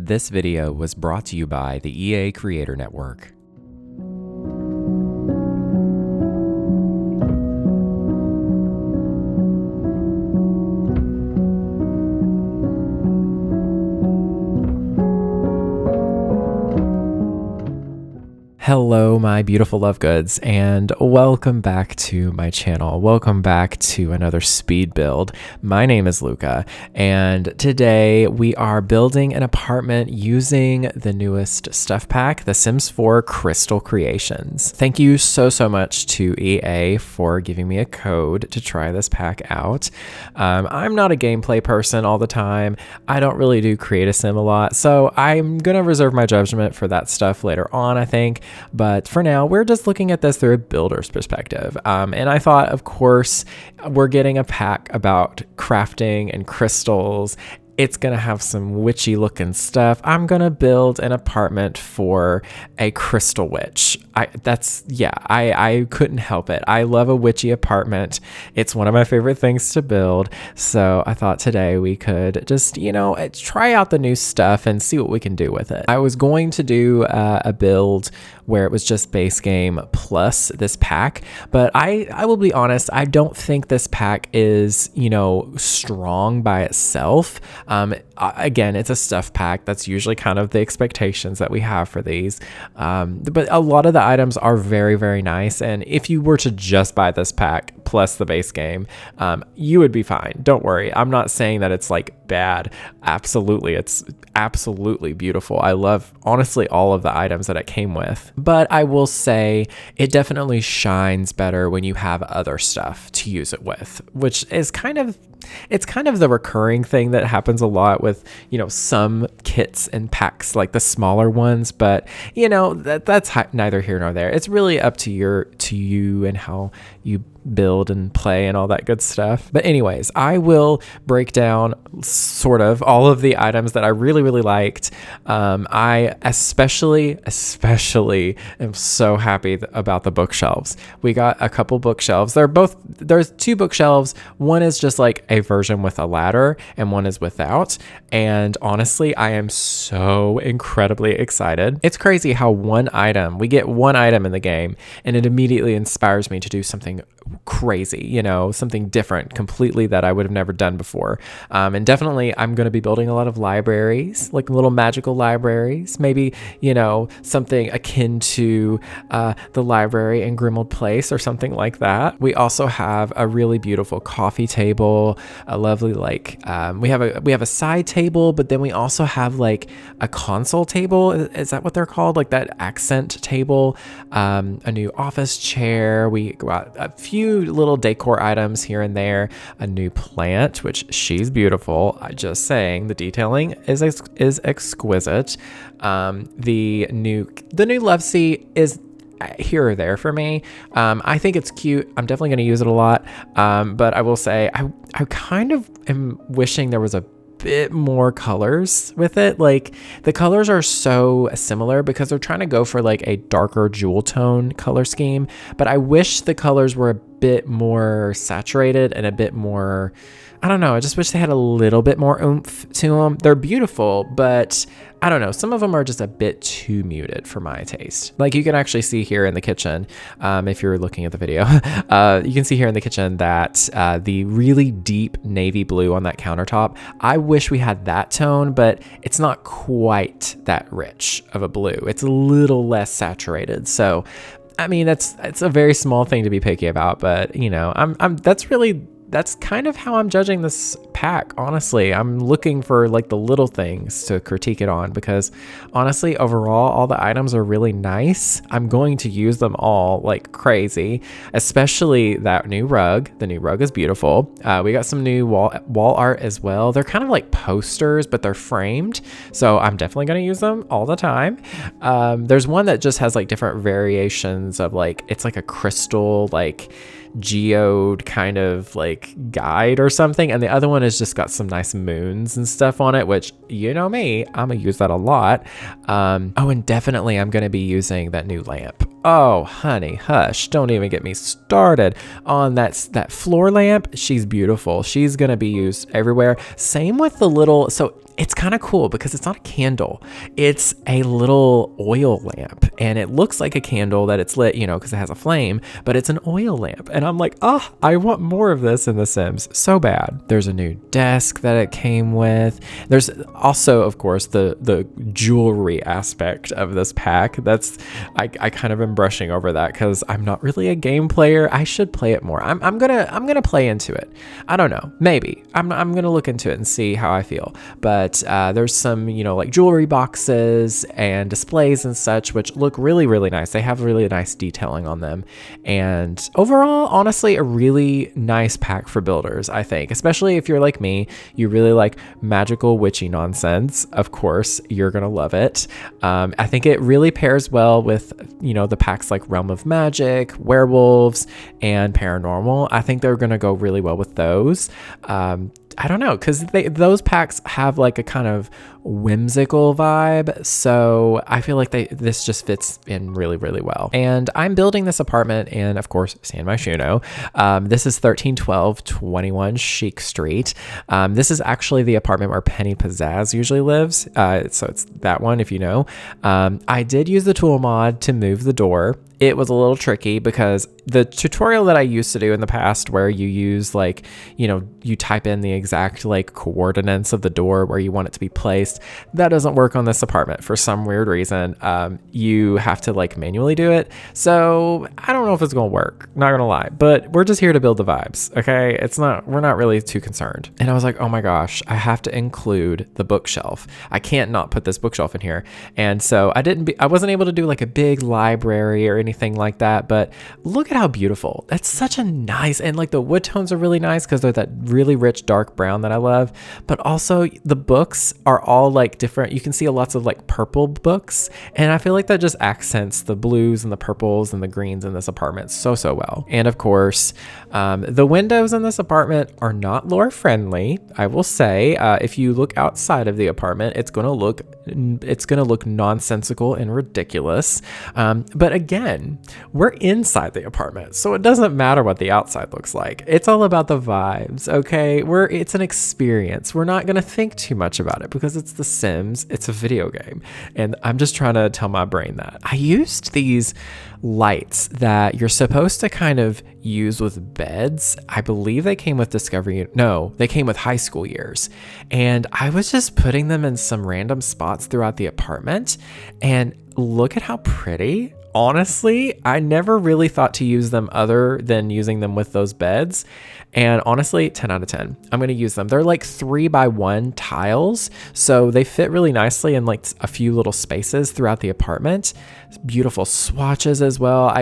This video was brought to you by the EA Creator Network. Hello, my beautiful love goods, and welcome back to my channel. Welcome back to another speed build. My name is Lucca, and today we are building an apartment using the newest stuff pack, The Sims 4 Crystal Creations. Thank you so much to EA for giving me a code to try this pack out. I'm not a gameplay person all the time. I don't really do create a sim a lot, so I'm gonna reserve my judgment for that stuff later on, I think. But for now, we're just looking at this through a builder's perspective. And I thought, of course, we're getting a pack about crafting and crystals. It's going to have some witchy looking stuff. I'm going to build an apartment for a crystal witch. I couldn't help it. I love a witchy apartment. It's one of my favorite things to build. So I thought today we could just, try out the new stuff and see what we can do with it. I was going to do a build where it was just base game plus this pack, but I will be honest, I don't think this pack is, strong by itself. Again, it's a stuff pack. That's usually kind of the expectations that we have for these. But a lot of the items are very nice. And if you were to just buy this pack plus the base game, you would be fine. Don't worry. I'm not saying that it's like bad. Absolutely. It's absolutely beautiful. I love, honestly, all of the items that it came with. But I will say it definitely shines better when you have other stuff to use it with, which is kind of the recurring thing that happens a lot with, some kits and packs, like the smaller ones. But, that's neither here nor there. It's really up to you and how you build and play and all that good stuff. But anyways, I will break down sort of all of the items that I really liked. I especially am so happy about the bookshelves. We got a couple bookshelves. There's two bookshelves. One is just like a version with a ladder and one is without. And honestly, I am so incredibly excited. It's crazy how we get one item in the game and it immediately inspires me to do something crazy, something different completely that I would have never done before. And definitely I'm going to be building a lot of libraries, like little magical libraries, maybe, something akin to the library in Grimald Place or something like that. We also have a really beautiful coffee table, a lovely, we have a side table, but then we also have like a console table. Is that what they're called? Like that accent table, a new office chair. We got a few little decor items here and there, a new plant, which she's beautiful. I just saying, the detailing is exquisite. The new love seat is here or there for me. I think it's cute. I'm definitely going to use it a lot. But I will say I kind of am wishing there was a bit more colors with it. Like the colors are so similar because they're trying to go for like a darker jewel tone color scheme, but I wish the colors were a bit more saturated and a bit more, I don't know, I just wish they had a little bit more oomph to them. They're beautiful, but I don't know, some of them are just a bit too muted for my taste. Like you can actually see here in the kitchen, if you're looking at the video, you can see here in the kitchen that the really deep navy blue on that countertop, I wish we had that tone, but it's not quite that rich of a blue. It's a little less saturated. So I mean, it's a very small thing to be picky about, but that's kind of how I'm judging this pack. Honestly, I'm looking for like the little things to critique it on because honestly, overall, all the items are really nice. I'm going to use them all like crazy, especially that new rug. The new rug is beautiful. We got some new wall art as well. They're kind of like posters, but they're framed. So I'm definitely going to use them all the time. There's one that just has like different variations of like, it's like a crystal, like geode kind of like guide or something, and the other one has just got some nice moons and stuff on it, which me, I'm gonna use that a lot. And definitely I'm gonna be using that new lamp. Oh, honey, hush. Don't even get me started on that floor lamp. She's beautiful. She's going to be used everywhere. Same with the little, so it's kind of cool because it's not a candle. It's a little oil lamp, and it looks like a candle that it's lit, because it has a flame, but it's an oil lamp. And I'm like, oh, I want more of this in The Sims so bad. There's a new desk that it came with. There's also, of course, the jewelry aspect of this pack. I kind of am brushing over that because I'm not really a game player. I should play it more. I'm gonna play into it. I don't know. Maybe I'm gonna look into it and see how I feel. But there's some, like jewelry boxes and displays and such, which look really, really nice. They have really nice detailing on them. And overall, honestly, a really nice pack for builders, I think, especially if you're like me, you really like magical witchy nonsense. Of course, you're going to love it. I think it really pairs well with, the packs like Realm of Magic, Werewolves, and Paranormal. I think they're going to go really well with those. I don't know, because those packs have like a kind of whimsical vibe, so I feel like this just fits in really, really well. And I'm building this apartment in, of course, San Myshuno. This is 1312 21 Chic Street. This is actually the apartment where Penny Pizzazz usually lives, so it's that one if you know. I did use the tool mod to move the door. It was a little tricky because the tutorial that I used to do in the past where you use you type in the exact coordinates of the door where you want it to be placed, that doesn't work on this apartment for some weird reason. You have to manually do it. So I don't know if it's going to work, not going to lie, but we're just here to build the vibes. Okay. We're not really too concerned. And I was like, oh my gosh, I have to include the bookshelf. I can't not put this bookshelf in here. And so I wasn't able to do a big library or anything like that, but look at how beautiful. That's such a nice, and the wood tones are really nice because they're that really rich dark brown that I love, but also the books are all different. You can see lots of purple books, and I feel like that just accents the blues and the purples and the greens in this apartment so well. And of course, the windows in this apartment are not lore friendly. I will say, if you look outside of the apartment, it's gonna look nonsensical and ridiculous. But again, we're inside the apartment, so it doesn't matter what the outside looks like. It's all about the vibes, okay? It's an experience. We're not gonna think too much about it because it's The Sims. It's a video game, and I'm just trying to tell my brain that. I used these lights that you're supposed to kind of use with beds. I believe they came with they came with high school years, and I was just putting them in some random spots throughout the apartment, and look at how pretty. Honestly, I never really thought to use them other than using them with those beds. And honestly, 10 out of 10. I'm going to use them. They're 3x1 tiles, so they fit really nicely in a few little spaces throughout the apartment. Beautiful swatches as well.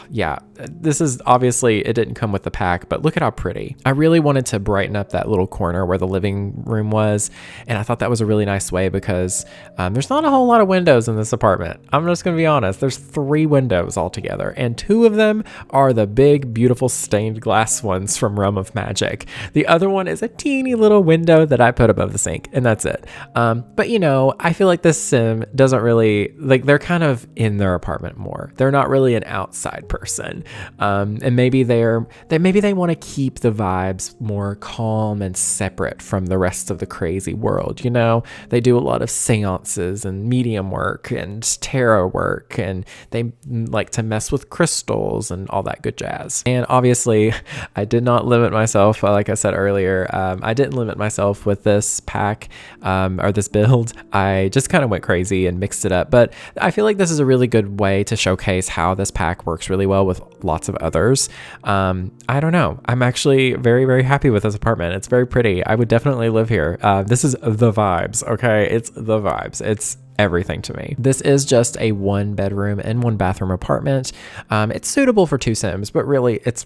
Yeah, this is obviously, it didn't come with the pack, but look at how pretty. I really wanted to brighten up that little corner where the living room was, and I thought that was a really nice way because there's not a whole lot of windows in this apartment. I'm just going to be honest. There's 3 windows altogether, and 2 of them are the big, beautiful stained glass ones from Realm of Magic. The other one is a teeny little window that I put above the sink, and that's it. But I feel like this sim doesn't really, they're kind of in their apartment more. They're not really an outside person. And maybe they want to keep the vibes more calm and separate from the rest of the crazy world. They do a lot of seances and medium work and tarot work, and they like to mess with crystals and all that good jazz. And obviously, I did not limit myself, like I said earlier. I didn't limit myself with this pack or this build. I just kind of went crazy and mixed it up. But I feel like this is a really good way to showcase how this pack works really well with lots of others. I don't know. I'm actually very, very happy with this apartment. It's very pretty. I would definitely live here. This is the vibes, okay? It's the vibes. It's everything to me. This is just a 1-bedroom and 1-bathroom apartment. It's suitable for 2 Sims, but really it's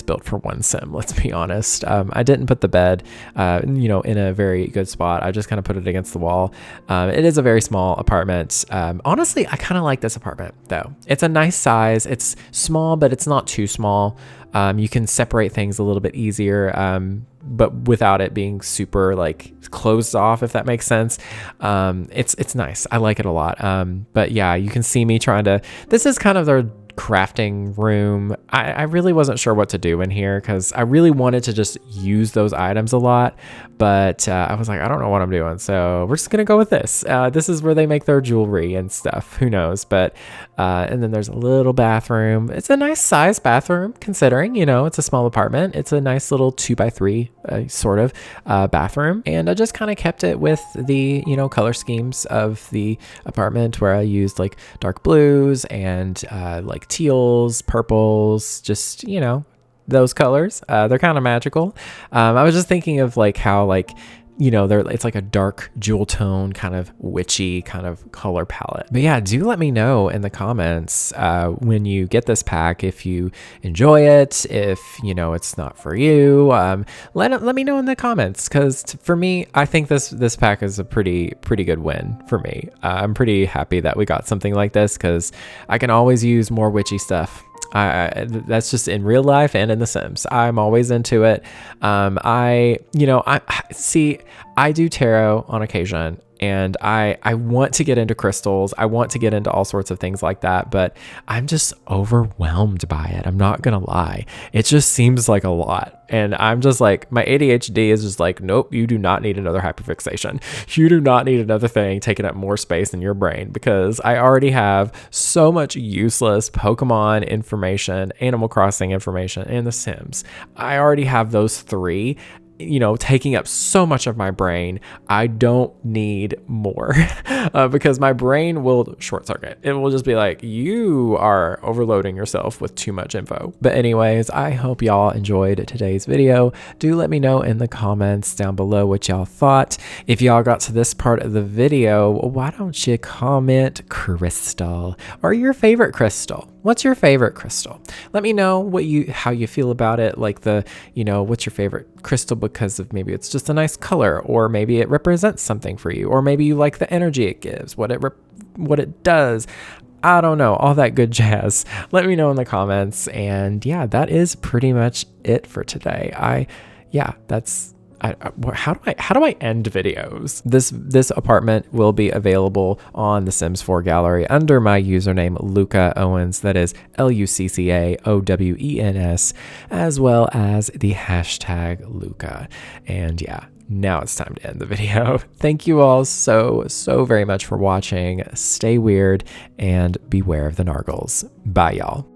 built for 1 Sim, let's be honest. I didn't put the bed in a very good spot. I just kind of put it against the wall. It is a very small apartment. Honestly, I kind of like this apartment though. It's a nice size. It's small, but it's not too small. You can separate things a little bit easier, but without it being super closed off, if that makes sense. It's nice. I like it a lot. But yeah, you can see me this is kind of their crafting room. I really wasn't sure what to do in here because I really wanted to just use those items a lot, but I was like, I don't know what I'm doing, so we're just gonna go with this. This is where they make their jewelry and stuff. Who knows? But and then there's a little bathroom. It's a nice size bathroom considering, you know, it's a small apartment. It's a nice little 2x3 sort of bathroom, and I just kind of kept it with the, you know, color schemes of the apartment where I used like dark blues and like teals, purples, just, you know, those colors. They're kind of magical. I was just thinking of like how, like, you know, it's like a dark jewel tone, kind of witchy kind of color palette. But yeah, do let me know in the comments when you get this pack, if you enjoy it, if, you know, it's not for you. Let me know in the comments, because for me, I think this pack is a pretty good win for me. I'm pretty happy that we got something like this, because I can always use more witchy stuff. That's just in real life and in The Sims. I'm always into it. I do tarot on occasion, and I want to get into crystals. I want to get into all sorts of things like that, but I'm just overwhelmed by it. I'm not gonna lie. It just seems like a lot. And I'm just like, my ADHD is just like, nope, you do not need another hyperfixation. You do not need another thing taking up more space in your brain, because I already have so much useless Pokemon information, Animal Crossing information, and The Sims. I already have those three, you know, taking up so much of my brain. I don't need more because my brain will short circuit. It will just be like, you are overloading yourself with too much info. But anyways, I hope y'all enjoyed today's video. Do let me know in the comments down below what y'all thought. If y'all got to this part of the video, why don't you comment crystal or your favorite crystal? What's your favorite crystal? Let me know how you feel about it. Like what's your favorite crystal because of maybe it's just a nice color, or maybe it represents something for you, or maybe you like the energy it gives, what it does. I don't know, all that good jazz. Let me know in the comments. And yeah, that is pretty much it for today. How do I end videos? This apartment will be available on the Sims 4 gallery under my username Lucca Owens. That is LuccaOwens, as well as the hashtag Lucca. And yeah, now it's time to end the video. Thank you all so very much for watching. Stay weird and beware of the nargles. Bye, y'all.